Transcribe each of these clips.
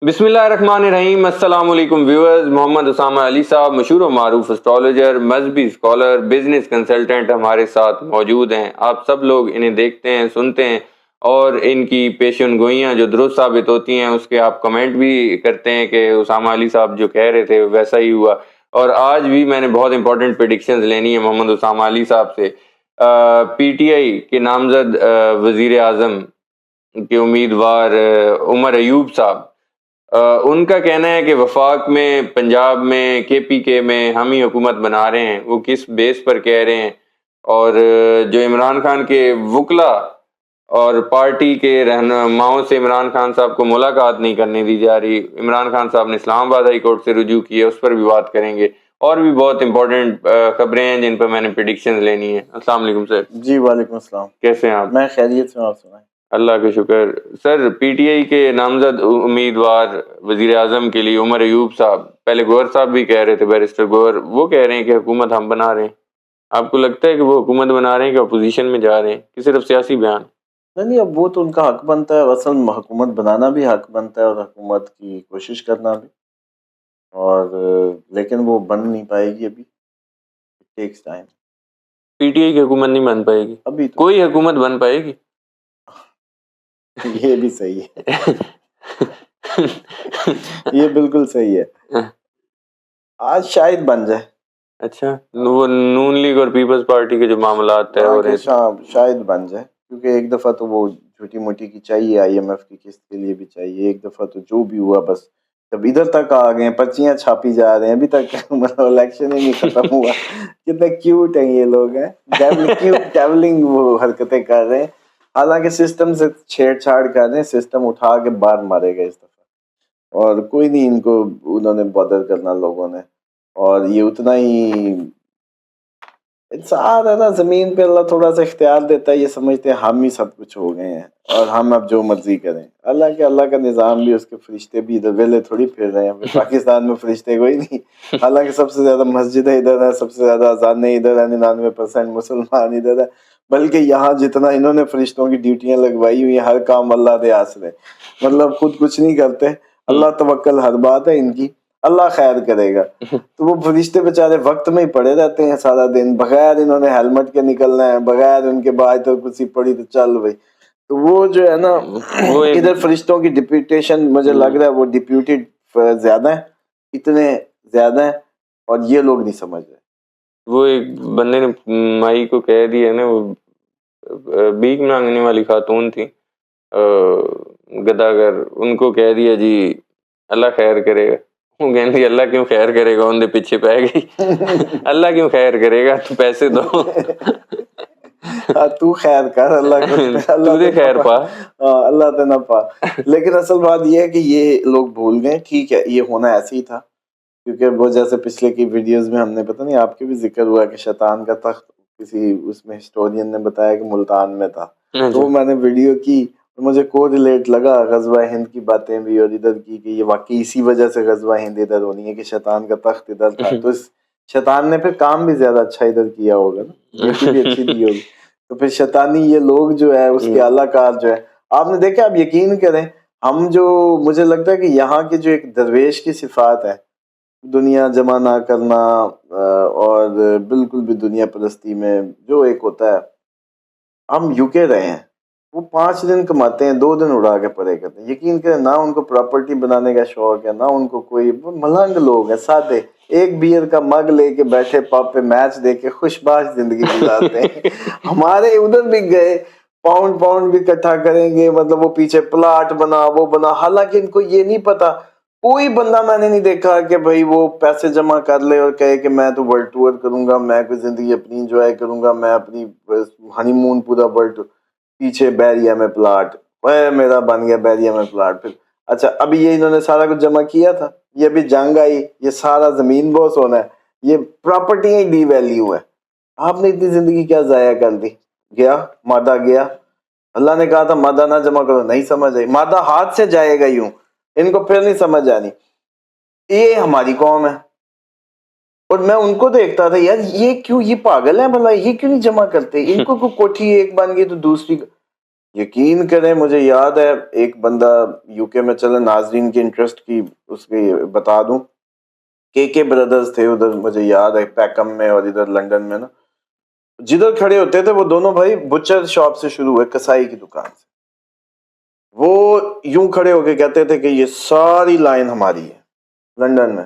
بسم اللہ الرحمن الرحیم۔ السلام علیکم ویورز، محمد اسامہ علی صاحب مشہور و معروف اسٹرالوجر، مذہبی اسکالر، بزنس کنسلٹنٹ ہمارے ساتھ موجود ہیں۔ آپ سب لوگ انہیں دیکھتے ہیں، سنتے ہیں اور ان کی پیشن گوئیاں جو درست ثابت ہوتی ہیں اس کے آپ کمنٹ بھی کرتے ہیں کہ اسامہ علی صاحب جو کہہ رہے تھے ویسا ہی ہوا۔ اور آج بھی میں نے بہت امپورٹنٹ پریڈکشنز لینی ہیں محمد اسامہ علی صاحب سے۔ پی ٹی آئی کے نامزد وزیر اعظم کے امیدوار عمر ایوب صاحب، ان کا کہنا ہے کہ وفاق میں، پنجاب میں، کے پی کے میں ہم ہی حکومت بنا رہے ہیں۔ وہ کس بیس پر کہہ رہے ہیں؟ اور جو عمران خان کے وکلا اور پارٹی کے رہنماؤں سے عمران خان صاحب کو ملاقات نہیں کرنے دی جا رہی، عمران خان صاحب نے اسلام آباد ہائی کورٹ سے رجوع کی ہے، اس پر بھی بات کریں گے۔ اور بھی بہت امپورٹنٹ خبریں ہیں جن پر میں نے پریڈکشنز لینی ہے۔ السلام علیکم سر۔ جی وعلیکم السلام، کیسے ہیں آپ؟ میں خیریت سے ہوں، آپ سنائیں؟ اللہ کا شکر۔ سر، پی ٹی آئی کے نامزد امیدوار وزیر اعظم کے لیے عمر ایوب صاحب، پہلے گوہر صاحب بھی کہہ رہے تھے، بیرسٹر گوہر، وہ کہہ رہے ہیں کہ حکومت ہم بنا رہے ہیں۔ آپ کو لگتا ہے کہ وہ حکومت بنا رہے ہیں کہ اپوزیشن میں جا رہے ہیں کہ صرف سیاسی بیان؟ نہیں، اب وہ تو ان کا حق بنتا ہے، اصل حکومت بنانا بھی حق بنتا ہے اور حکومت کی کوشش کرنا بھی، اور لیکن وہ بن نہیں پائے گی ابھی، ٹیکس ٹائم۔ پی ٹی آئی کی حکومت نہیں بن پائے گی؟ ابھی تو کوئی حکومت بن پائے گی؟ یہ بھی صحیح ہے، یہ بالکل صحیح ہے، آج شاید بن جائے۔ اچھا، وہ نون لیگ اور پیپلز پارٹی کے جو معاملات طے ہو رہے ہیں، شاید بن جائے، کیونکہ ایک دفعہ تو وہ چھوٹی موٹی کی چاہیے، آئی ایم ایف کی قسط کے لیے بھی چاہیے، ایک دفعہ تو جو بھی ہوا بس جب ادھر تک آ گئے، پرچیاں چھاپی جا رہے ہیں، ابھی تک مطلب الیکشن ہی نہیں ختم ہوا۔ کتنے کیوٹ ہیں یہ لوگ، ہیں ڈیولنگ وہ حرکتیں کر رہے ہیں، حالانکہ سسٹم سے چھیڑ چھاڑ کر رہے ہیں، سسٹم اٹھا کے باہر مارے گا اس دفعہ، اور کوئی نہیں ان کو، انہوں نے بادر کرنا لوگوں نے، اور یہ اتنا ہی انسان ہے نا، زمین پہ اللہ تھوڑا سا اختیار دیتا ہے، یہ سمجھتے ہیں ہم ہی سب کچھ ہو گئے ہیں اور ہم اب جو مرضی کریں۔ اللہ کا نظام بھی، اس کے فرشتے بھی ادھر ویلے تھوڑی پھر رہے ہیں، پاکستان میں فرشتے کوئی نہیں، حالانکہ سب سے زیادہ مسجدیں ادھر ہیں، سب سے زیادہ اذانیں ادھر ہیں، 99% مسلمان ادھر ہیں، بلکہ یہاں جتنا انہوں نے فرشتوں کی ڈیوٹیاں لگوائی ہوئی ہیں، ہر کام اللہ دے آسرے، مطلب خود کچھ نہیں کرتے، اللہ توکل ہر بات ہے ان کی، اللہ خیر کرے گا۔ تو وہ فرشتے بیچارے وقت میں ہی پڑے رہتے ہیں سارا دن، بغیر انہوں نے ہیلمٹ کے نکلنا ہے، بغیر ان کے بعد تو کسی پڑی تو چل بھائی، تو وہ جو ہے نا ادھر فرشتوں کی ڈپیوٹیشن مجھے لگ رہا ہے وہ ڈپیوٹیڈ زیادہ ہیں، اتنے زیادہ ہیں، اور یہ لوگ نہیں سمجھ رہے۔ وہ ایک بندے نے مائی کو کہہ دیا نا، وہ بھیک مانگنے والی خاتون تھی، گداگر، ان کو کہہ دیا جی اللہ خیر کرے گا۔ وہ کہنے لگی اللہ کیوں خیر کرے گا، ان دے پیچھے پہ گئی، اللہ کیوں خیر کرے گا، تو پیسے دو، تو خیر کر، اللہ کو تجھے خیر پا۔ اللہ تو نہ پا۔ لیکن اصل بات یہ ہے کہ یہ لوگ بھول گئے، ٹھیک ہے یہ ہونا ایسے ہی تھا، کیونکہ وہ جیسے پچھلے کی ویڈیوز میں ہم نے پتہ نہیں آپ کے بھی ذکر ہوا کہ شیطان کا تخت کسی اس میں ہسٹورین نے بتایا کہ ملتان میں تھا، تو میں نے ویڈیو کی، مجھے کو ریلیٹ لگا غزوہ ہند کی باتیں بھی، اور ادھر کی کہ یہ واقعی اسی وجہ سے غزوہ ہند ادھر ہونی ہے کہ شیطان کا تخت ادھر تھا، تو اس شیطان نے پھر کام بھی زیادہ اچھا ادھر کیا ہوگا نا، ڈیوٹی بھی اچھی دی ہوگی، تو پھر شیطانی یہ لوگ جو ہے اس کے اعلیٰ کار جو ہے، آپ نے دیکھا، آپ یقین کریں، ہم جو مجھے لگتا ہے کہ یہاں کی جو ایک درویش کی صفات ہے، دنیا جمع نہ کرنا، اور بالکل بھی دنیا پرستی میں جو ایک ہوتا ہے، ہم یو کے رہے ہیں، وہ 5 دن کماتے ہیں، 2 دن اڑا کے پڑے کرتے ہیں، یقین کریں، نہ ان کو پراپرٹی بنانے کا شوق ہے، نہ ان کو کوئی، ملنگ لوگ ہیں، سادے، ایک بیئر کا مگ لے کے بیٹھے پب پہ میچ دیکھ کے خوش باش زندگی گزارتے ہیں۔ ہمارے ادھر بھی گئے، پاؤنڈ بھی اکٹھا کریں گے، مطلب وہ پیچھے پلاٹ بنا، وہ بنا، حالانکہ ان کو یہ نہیں پتا، کوئی بندہ میں نے نہیں دیکھا کہ بھائی وہ پیسے جمع کر لے اور کہے کہ میں تو ورلڈ ٹور کروں گا، میں کوئی زندگی اپنی انجوائے کروں گا، میں اپنی ہنی مون پورا ورلڈ ٹور، پیچھے بیریا میں پلاٹ، میرا بن گیا بیریا میں پلاٹ۔ پھر اچھا، ابھی یہ انہوں نے سارا کچھ جمع کیا تھا، یہ ابھی جنگ آئی، یہ سارا زمین بوس ہونا ہے، یہ پراپرٹی ہی ڈی ویلیو ہے، آپ نے اتنی زندگی کیا ضائع کر دی؟ گیا مادہ گیا، اللہ نے کہا تھا مادہ نہ جمع کرو، نہیں سمجھ آئی، مادہ ہاتھ سے جائے گا یوں، ان کو پھر نہیں سمجھ آنی۔ یہ ہماری قوم ہے، اور میں ان کو دیکھتا تھا، یار یہ کیوں، یہ پاگل ہے بھلا، یہ کیوں نہیں جمع کرتے، ان کو کوئی کوٹھی ایک بن گئی تو دوسری، یقین کریں مجھے یاد ہے ایک بندہ یو کے میں، چلے ناظرین کے انٹرسٹ کی اس کی بتا دوں، کے بردرز تھے ادھر، مجھے یاد ہے پیکم میں اور ادھر لنڈن میں نا، جدھر کھڑے ہوتے تھے وہ دونوں بھائی بچر شاپ سے شروع ہوئے، کسائی کی دکان سے، وہ یوں کھڑے ہو کے کہتے تھے کہ یہ ساری لائن ہماری ہے لنڈن میں،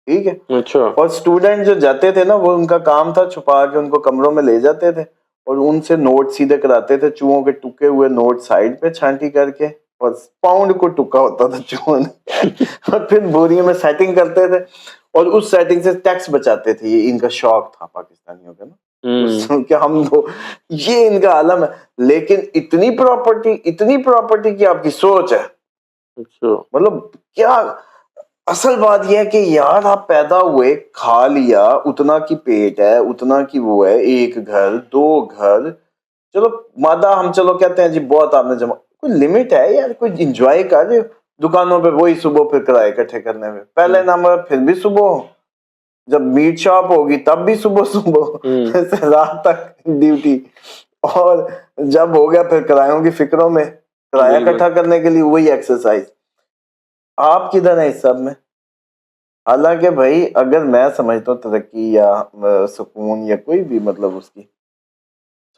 ٹھیک ہے. اچھا. اور اسٹوڈنٹ جو جاتے تھے نا، وہ ان کا کام تھا چھپا کے ان کو کمروں میں لے جاتے تھے اور ان سے نوٹ سیدھے کراتے تھے، چوہوں کے ٹکے ہوئے نوٹ سائڈ پہ چھانٹی کر کے، اور پاؤنڈ کو ٹکا ہوتا تھا چوہوں نے اور پھر بوریوں میں سیٹنگ کرتے تھے اور اس سیٹنگ سے ٹیکس بچاتے تھے. یہ ان کا شوق تھا پاکستانیوں کا نا، کہ ہم تو یہ ان کا عالم ہے. لیکن اتنی پراپرٹی کی آپ کی سوچ ہے، مطلب کیا. اصل بات یہ ہے کہ یار آپ پیدا ہوئے، کھا لیا، اتنا کی پیٹ ہے، اتنا کی وہ ہے، ایک گھر، دو گھر، چلو مادہ ہم چلو کہتے ہیں جی بہت آپ نے جمع، کوئی لمٹ ہے یار، کوئی انجوائے کر. دکانوں پہ وہی صبح پھر کرائے اکٹھے کرنے میں، پہلے نمبر پھر بھی صبح، جب میٹ شاپ ہوگی تب بھی صبح رات تک ڈیوٹی، اور جب ہو گیا پھر کرایوں کی فکروں میں، کرایہ اکٹھا کرنے کے لیے وہی ایکسرسائز. آپ کدھر ہیں اس سب میں؟ حالانکہ بھائی اگر میں سمجھتا ہوں ترقی یا سکون یا کوئی بھی مطلب اس کی،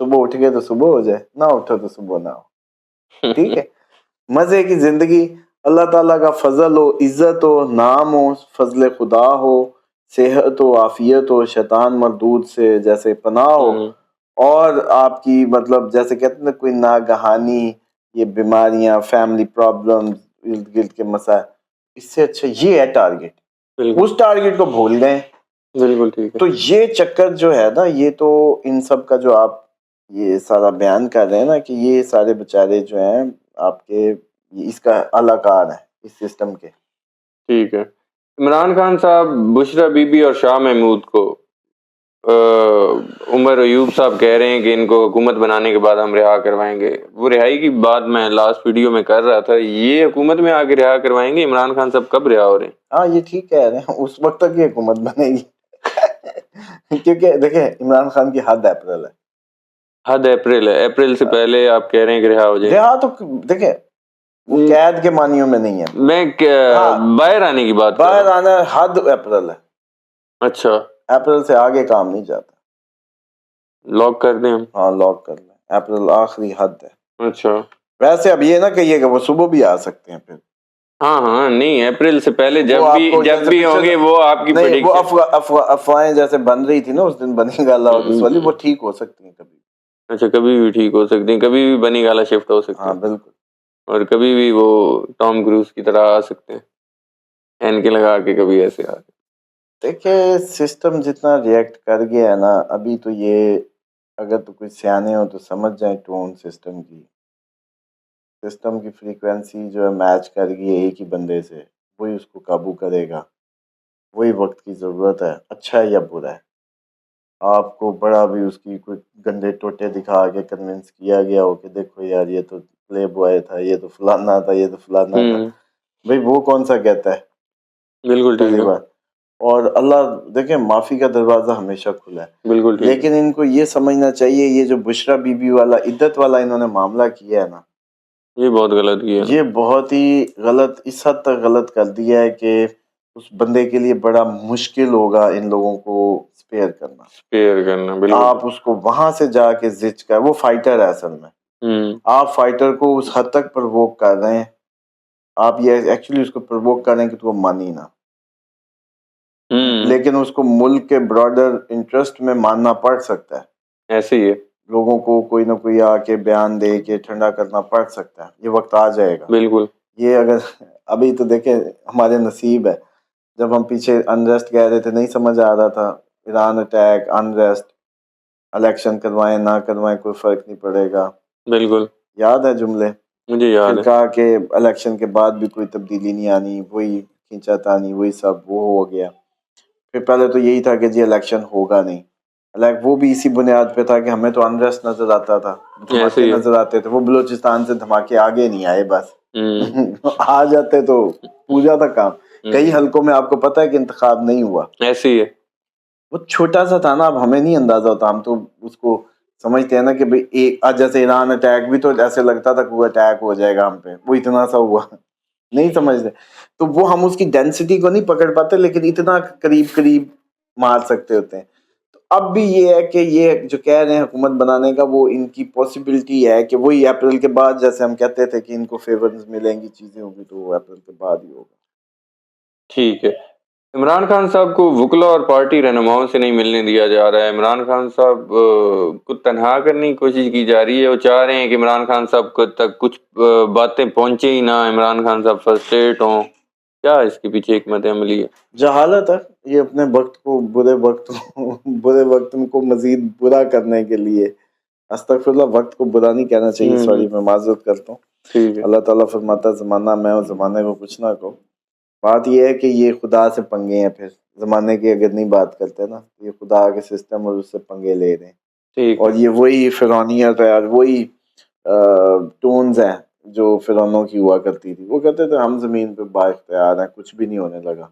صبح اٹھ گئے تو صبح ہو جائے، نہ اٹھو تو صبح نہ ہو، ٹھیک ہے. مزے کی زندگی، اللہ تعالیٰ کا فضل ہو، عزت ہو، نام ہو، فضل خدا ہو، صحت ہو، عافیت ہو، شیطان مردود سے جیسے پناہ ہو، اور آپ کی مطلب جیسے کہتے ہیں کوئی ناگہانی یہ بیماریاں، فیملی پرابلم، ارد گرد کے مسائل، اس سے اچھا یہ ہے ٹارگٹ. اس ٹارگٹ کو بھول گئے. بالکل ٹھیک ہے. تو یہ چکر جو ہے نا، یہ تو ان سب کا جو آپ یہ سارا بیان کر رہے ہیں نا، کہ یہ سارے بچارے جو ہیں آپ کے، اس کا اعلی کار ہے اس سسٹم کے. ٹھیک ہے. عمران خان صاحب بشرا بی بی اور شاہ محمود کو عمر ایوب صاحب کہہ رہے ہیں کہ ان کو حکومت بنانے کے بعد ہم رہا کروائیں گے. وہ رہائی کی بات میں لاسٹ ویڈیو میں کر رہا تھا، یہ حکومت میں آ کے رہا کروائیں گے؟ عمران خان صاحب کب رہا ہو رہے ہیں؟ ہاں یہ ٹھیک کہہ رہے ہیں، اس وقت تک یہ حکومت بنے گی کیونکہ دیکھیں عمران خان کی حد اپریل ہے. حد اپریل ہے، اپریل سے پہلے آپ کہہ رہے ہیں کہ رہا ہو جائے؟ رہا تو دیکھیں وہ قید کے معنیوں میں نہیں ہے، میں باہر آنے کی بات، باہر آنا حد اپریل ہے. اچھا، اپریل سے آگے کام نہیں جاتا. لاک کر دیں ہم؟ ہاں لاک کر لیں، اپریل آخری حد ہے. اچھا. ویسے اب یہ نہ کہیے کہ وہ صبح بھی آ سکتے ہیں پھر. ہاں نہیں، اپریل سے پہلے جب بھی ہوں گے وہ آپ کی نہیں، وہ افواہیں جیسے بن رہی تھی نا اس دن بنی گالا والی، وہ ٹھیک ہو سکتی ہیں کبھی. اچھا، کبھی بھی ٹھیک ہو سکتی ہیں، کبھی بھی بنی گالا شفٹ ہو سکتے ہیں. ہاں بالکل. اور کبھی بھی وہ ٹام کروز کی طرح آ سکتے ہیں، این کے لگا کے کبھی ایسے آ سکتے. دیکھیں سسٹم جتنا ریئیکٹ کر گیا ہے نا ابھی، تو یہ اگر تو کوئی سیانے ہو تو سمجھ جائیں ٹون سسٹم کی فریکوینسی جو ہے میچ کر گئی ہے ایک ہی بندے سے، وہی اس کو قابو کرے گا. وہی وقت کی ضرورت ہے، اچھا ہے یا برا ہے. آپ کو بڑا بھی اس کی کوئی گندے ٹوٹے دکھا کے کنونس کیا گیا ہو کہ دیکھو یار یہ تو پلے بوائے تھا، یہ تو فلانا تھا، یہ تو فلانا تھا، بھئی وہ کون سا کہتا ہے؟ بالکل ٹھیک ہے. اور اللہ دیکھیں معافی کا دروازہ ہمیشہ کھلا ہے. بالکل ٹھیک. لیکن ان کو یہ سمجھنا چاہیے یہ جو بشرا بی بی والا عدت والا انہوں نے معاملہ کیا ہے نا، یہ بہت غلط کیا. یہ بہت ہی غلط، اس حد تک غلط کر دیا ہے کہ اس بندے کے لیے بڑا مشکل ہوگا ان لوگوں کو سپیئر کرنا. بالکل. آپ اس کو وہاں سے جا کے زچ کر، وہ فائٹر ہے اصل میں. آپ فائٹر کو اس حد تک پرووک کر رہے ہیں، آپ یہ ایکچولی اس کو پرووک کر رہے ہیں کہ تو مانی نہ، لیکن اس کو ملک کے براڈر انٹرسٹ میں ماننا پڑ سکتا ہے. ایسے ہی ہے، لوگوں کو کوئی نہ کوئی آ کے بیان دے کے ٹھنڈا کرنا پڑ سکتا ہے. یہ وقت آ جائے گا. بالکل. یہ اگر ابھی تو دیکھیں ہمارے نصیب ہے، جب ہم پیچھے انریسٹ کہہ رہے تھے نہیں سمجھ آ رہا تھا، ایران اٹیک، انریسٹ، الیکشن کروائیں نہ کروائیں کوئی فرق نہیں پڑے گا. بالکل یاد ہے جملے؟ مجھے یاد ہے. پھر کہا کہ الیکشن کے بعد بھی کوئی تبدیلی نہیں آنی، وہی کھینچا تانی، وہی سب وہ ہو گیا. پھر پہلے تو یہی تھا کہ جی الیکشن ہوگا نہیں، وہ بھی اسی بنیاد پہ تھا کہ ہمیں تو انریسٹ نظر آتا تھا، دھماکے نظر آتے تھے. وہ بلوچستان سے دھماکے آگے نہیں آئے، بس آ جاتے تو پوجا تھا کام. کئی حلقوں میں آپ کو پتا ہے کہ انتخاب نہیں ہوا. ایسے ہی ہے، وہ چھوٹا سا تھا نا، اب ہمیں نہیں اندازہ ہوتا، ہم تو اس کو سمجھتے ہیں نا کہ بھئی ایک آج جیسے ایران اٹیک بھی تو ایسے لگتا تھا کہ وہ اٹیک ہو جائے گا ہم پہ، وہ اتنا سا ہوا نہیں سمجھتے. تو وہ ہم اس کی ڈینسٹی کو نہیں پکڑ پاتے، لیکن اتنا قریب قریب مار سکتے ہوتے ہیں. تو اب بھی یہ ہے کہ یہ جو کہہ رہے ہیں حکومت بنانے کا، وہ ان کی پاسبلٹی ہے کہ وہی اپریل کے بعد، جیسے ہم کہتے تھے کہ ان کو فیورز ملیں گی، چیزیں ہوگی، تو وہ اپریل کے بعد ہی ہوگا. ٹھیک ہے. عمران خان صاحب کو وکلا اور پارٹی رہنماؤں سے نہیں ملنے دیا جا رہا ہے. عمران خان صاحب کو تنہا کرنے کی کوشش کی جا رہی ہے. وہ چاہ رہے ہیں کہ عمران خان صاحب کو تک کچھ باتیں پہنچے ہی نہ، عمران خان صاحب فرسٹریٹ ہوں. کیا اس کے پیچھے حکمت عملی ہے؟ جہالت ہے. یہ اپنے وقت کو برے وقت کو مزید برا کرنے کے لیے، استغفراللہ، وقت کو برا نہیں کہنا چاہیے، سوری میں معذرت کرتا ہوں. ٹھیک ہے. اللہ تعالیٰ فرماتا زمانہ میں اور زمانے کو کچھ نہ کہو. بات یہ ہے کہ یہ خدا سے پنگے ہیں. پھر زمانے کی اگر نہیں بات کرتے نا، یہ خدا کے سسٹم اور اس سے پنگے لے رہے ہیں. ٹھیک. اور یہ وہی فرعونیت ہے اور وہی ٹونز ہیں جو فرعونوں کی ہوا کرتی تھی. وہ کہتے تھے ہم زمین پہ با اختیار ہیں، کچھ بھی نہیں ہونے لگا.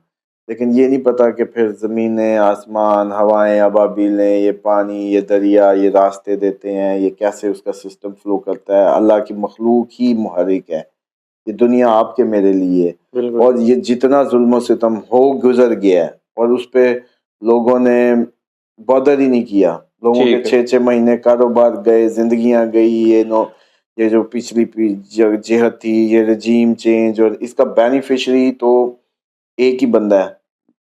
لیکن یہ نہیں پتا کہ پھر زمینیں، آسمان، ہوائیں، ابابیلیں، یہ پانی، یہ دریا، یہ راستے دیتے ہیں، یہ کیسے اس کا سسٹم فلو کرتا ہے. اللہ کی مخلوق ہی محرک ہے. یہ دنیا آپ کے میرے لیے، اور یہ جتنا ظلم و ستم ہو گزر گیا ہے، اور اس پہ لوگوں نے بادر ہی نہیں کیا. لوگوں کے 6 مہینے کاروبار گئے، زندگیاں گئی. یہ جو پچھلی جہت تھی، یہ رجیم چینج، اور اس کا بینیفیشری تو ایک ہی بندہ ہے.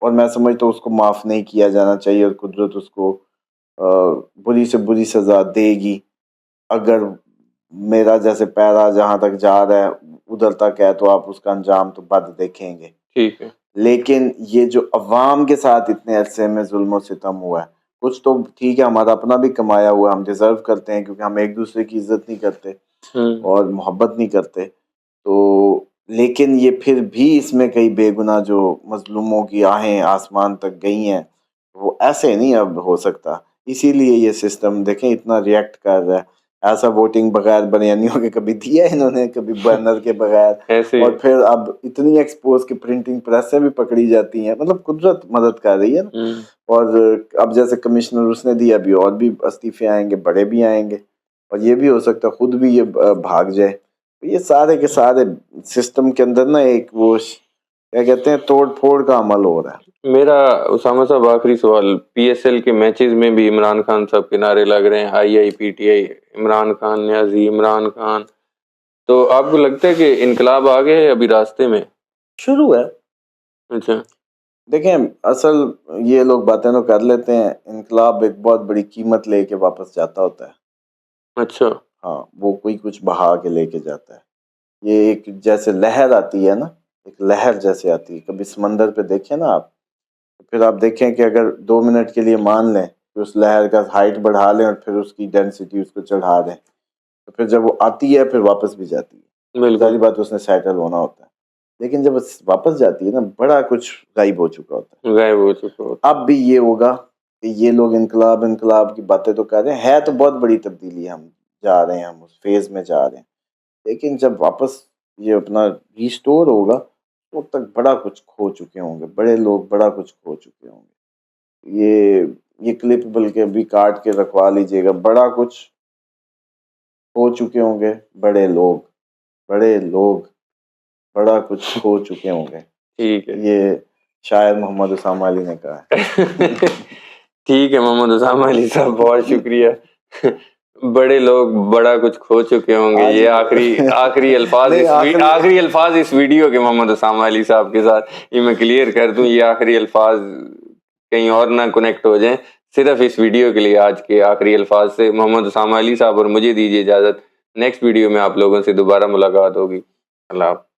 اور میں سمجھتا ہوں اس کو معاف نہیں کیا جانا چاہیے، اور قدرت اس کو بری سے بری سزا دے گی. اگر میرا جیسے پیرا جہاں تک جا رہا ہے ادھر تک ہے، تو آپ اس کا انجام تو بد دیکھیں گے. ٹھیک ہے. لیکن یہ جو عوام کے ساتھ اتنے عرصے میں ظلم و ستم ہوا ہے، کچھ تو ٹھیک ہے ہمارا اپنا بھی کمایا ہوا ہم ڈیزرو کرتے ہیں، کیونکہ ہم ایک دوسرے کی عزت نہیں کرتے اور محبت نہیں کرتے. تو لیکن یہ پھر بھی اس میں کئی بے گناہ جو مظلوموں کی آہیں آسمان تک گئی ہیں، وہ ایسے نہیں اب ہو سکتا. اسی لیے یہ سسٹم دیکھیں اتنا ریئیکٹ کر رہا ہے. ایسا ووٹنگ بغیر بریانیوں کے کبھی دیا انہوں نے، کبھی بینر کے بغیر. اور پھر اب اتنی ایکسپوز کی پرنٹنگ پریسیں بھی پکڑی جاتی ہیں. مطلب قدرت مدد کر رہی ہے نا. اور اب جیسے کمشنر اس نے دیا، ابھی اور بھی استعفے آئیں گے، بڑے بھی آئیں گے، اور یہ بھی ہو سکتا ہے خود بھی یہ بھاگ جائے. یہ سارے کے سارے سسٹم کے اندر نا ایک وہ کیا کہتے ہیں توڑ پھوڑ کا عمل ہو رہا ہے. میرا اسامہ صاحب آخری سوال، پی ایس ایل کے میچز میں بھی عمران خان صاحب کے نعرے لگ رہے ہیں، آئی آئی P T I, Imran Khan Niazi, Imran Khan. تو آپ کو لگتا ہے کہ انقلاب آگے ہے ابھی راستے میں شروع ہے؟ اچھا دیکھیں اصل یہ لوگ باتیں تو کر لیتے ہیں، انقلاب ایک بہت بڑی قیمت لے کے واپس جاتا ہوتا ہے. اچھا. ہاں، وہ کوئی کچھ بہا کے لے کے جاتا ہے. یہ ایک جیسے لہر آتی ہے نا، ایک لہر جیسے آتی ہے. کبھی سمندر پہ دیکھیں نا آپ، پھر آپ دیکھیں کہ اگر 2 منٹ کے لیے مان لیں کہ اس لہر کا ہائٹ بڑھا لیں اور پھر اس کی ڈینسٹی اس کو چڑھا دیں، تو پھر جب وہ آتی ہے پھر واپس بھی جاتی ہے. ظاہری بات اس نے سیٹل ہونا ہوتا ہے. لیکن جب واپس جاتی ہے نا، بڑا کچھ غائب ہو چکا ہوتا ہے. اب بھی یہ ہوگا کہ یہ لوگ انقلاب کی باتیں تو کر رہے ہیں، ہے تو بہت بڑی تبدیلی، ہم جا رہے ہیں، ہم اس فیز میں جا رہے ہیں. لیکن جب واپس یہ اپنا ریسٹور ہوگا، تو اب تک بڑا کچھ کھو چکے ہوں گے، بڑے لوگ بڑا کچھ کھو چکے ہوں گے. یہ کلپ بلکہ ابھی کاٹ کے رکھوا لیجئے گا. بڑا کچھ کھو چکے ہوں گے بڑے لوگ بڑا کچھ کھو چکے ہوں گے. ٹھیک ہے، یہ شاعر محمد اسامہ علی نے کہا ہے. ٹھیک ہے محمد اسامہ علی صاحب، بہت شکریہ. بڑے لوگ بڑا کچھ کھو چکے ہوں گے، یہ آخری الفاظ اس ویڈیو کے محمد اسامہ علی صاحب کے ساتھ یہ میں کلیئر کر دوں، یہ آخری الفاظ کہیں اور نہ کنیکٹ ہو جائیں. صرف اس ویڈیو کے لیے آج کے آخری الفاظ سے محمد اسامہ علی صاحب اور مجھے دیجیے اجازت. نیکسٹ ویڈیو میں آپ لوگوں سے دوبارہ ملاقات ہوگی. اللہ حافظ.